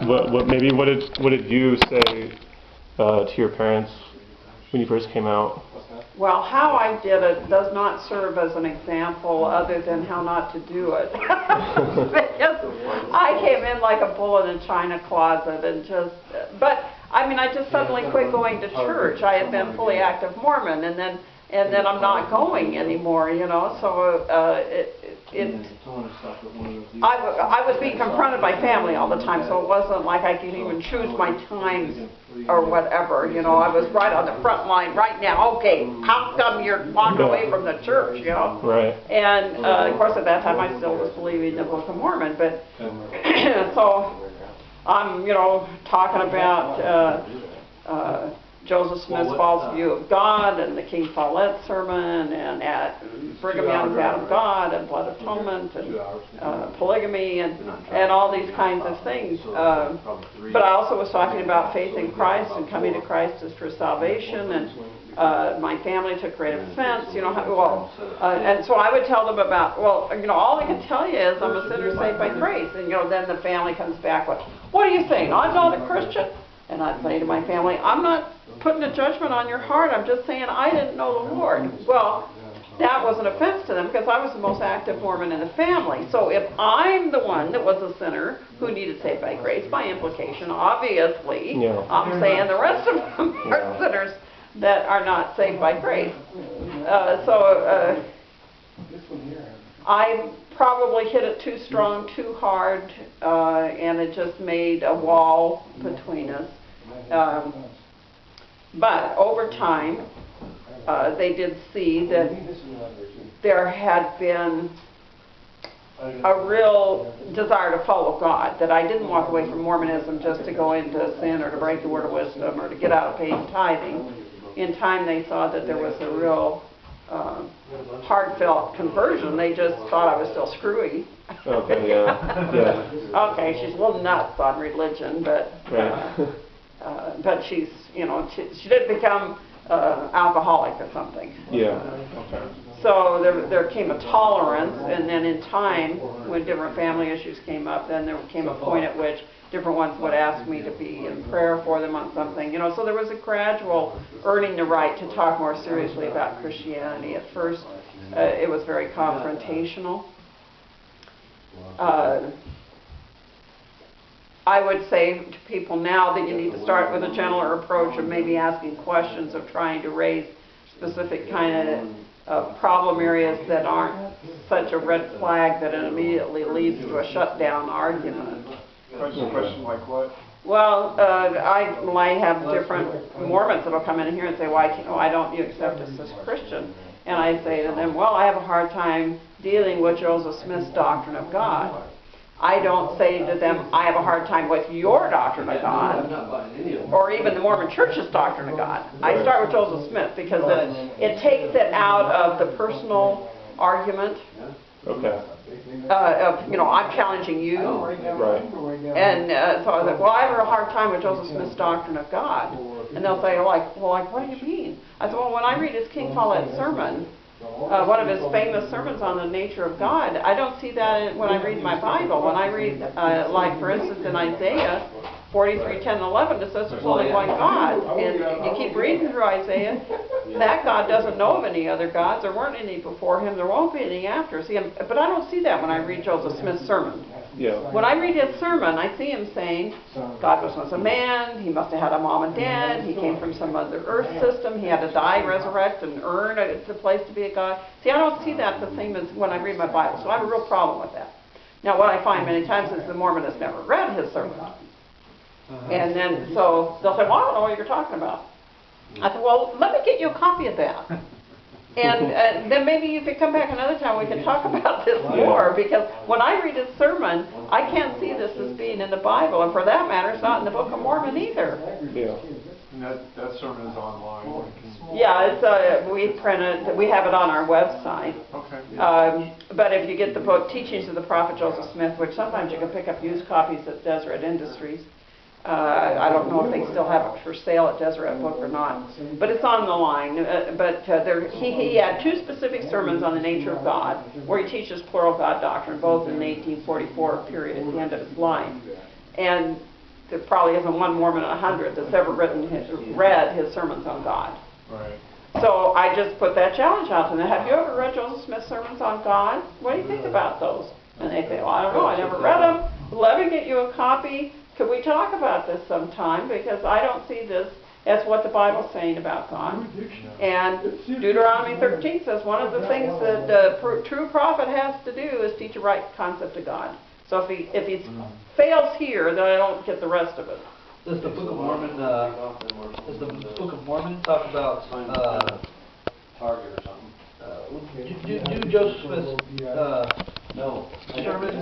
What did you say to your parents when you first came out? Well, how I did it does not serve as an example other than how not to do it. I came in like a bull in a china closet and but I just suddenly quit going to church. I had been fully active Mormon, and then I'm not going anymore, so I was being confronted by family all the time, so it wasn't like I could even choose my times or whatever, I was right on the front line right now. Okay, how come you're walking away from the church, Right. And of course at that time I still was believing the Book of Mormon, but so I'm, talking about Joseph Smith's false view of God, and the King Follett sermon, and Brigham Young's out of God, and blood atonement, and polygamy, and all these kinds of things. But I also was talking about faith in Christ and coming to Christ as for salvation, and my family took great offense, and so I would tell them about, all I can tell you is I'm a sinner saved by grace, and then the family comes back with, what are you saying, I'm not a Christian? And I'd say to my family, I'm not putting a judgment on your heart, I'm just saying I didn't know the Lord. Well, that was an offense to them because I was the most active Mormon in the family. So if I'm the one that was a sinner who needed saved by grace, by implication, obviously, I'm saying the rest of them are sinners that are not saved by grace. I probably hit it too strong, too hard, and it just made a wall between us. But over time, they did see that there had been a real desire to follow God, that I didn't walk away from Mormonism just to go into sin or to break the word of wisdom or to get out of paying tithing. In time, they saw that there was a real heartfelt conversion. They just thought I was still screwy. Okay, yeah. Okay, she's a little nuts on religion, but but she's, she did become alcoholic or something. Yeah. So there came a tolerance, and then in time, when different family issues came up, then there came a point at which different ones would ask me to be in prayer for them on something, so there was a gradual earning the right to talk more seriously about Christianity. At first, it was very confrontational. I would say to people now that you need to start with a gentler approach of maybe asking questions, of trying to raise specific kind of problem areas that aren't such a red flag that it immediately leads to a shutdown argument. Question like what? Well, I have different Mormons that will come in here and say, why don't you accept us as Christian? And I say to them, well, I have a hard time dealing with Joseph Smith's doctrine of God. I don't say to them, I have a hard time with your doctrine of God, or even the Mormon Church's doctrine of God. I start with Joseph Smith because it takes it out of the personal argument. Okay. I'm challenging you. Right. And so I was like, well, I have a hard time with Joseph Smith's doctrine of God. And they'll say, what do you mean? I said, well, when I read his King Follett sermon, one of his famous sermons on the nature of God, I don't see that when I read my Bible. When I read, like for instance in Isaiah 43, 10, and 11, it says there's only one God. And you keep reading through Isaiah, that God doesn't know of any other gods. There weren't any before him. There won't be any after. See, but I don't see that when I read Joseph Smith's sermon. Yeah. When I read his sermon, I see him saying, God was once a man, he must have had a mom and dad, he came from some other earth system, he had to die, resurrect, and earn a place to be a God. See, I don't see that the same as when I read my Bible, so I have a real problem with that. Now, what I find many times is the Mormon has never read his sermon. And then, so they'll say, well, I don't know what you're talking about. I said, well, let me get you a copy of that. And then maybe you could come back another time, we can talk about this more, because when I read his sermon, I can't see this as being in the Bible, and for that matter, it's not in the Book of Mormon either. Yeah. And that sermon is online. Yeah, it's we print it, we have it on our website. Okay. But if you get the book Teachings of the Prophet Joseph Smith, which sometimes you can pick up used copies at Deseret Industries. I don't know if they still have it for sale at Deseret Book or not, but it's on the line. He had two specific sermons on the nature of God, where he teaches plural God doctrine, both in the 1844 period at the end of his life. And there probably isn't one Mormon in 100 that's ever read his sermons on God. Right. So I just put that challenge out to them. Have you ever read Joseph Smith's sermons on God? What do you think about those? And they say, well, I don't know, I never read them. Let me get you a copy. Could we talk about this sometime? Because I don't see this as what the Bible's saying about God. And Deuteronomy 13 says one of the things that a true prophet has to do is teach a right concept of God. So if he fails here, then I don't get the rest of it. Does the Book of Mormon talk about Target or something. do Joseph Smith's sermon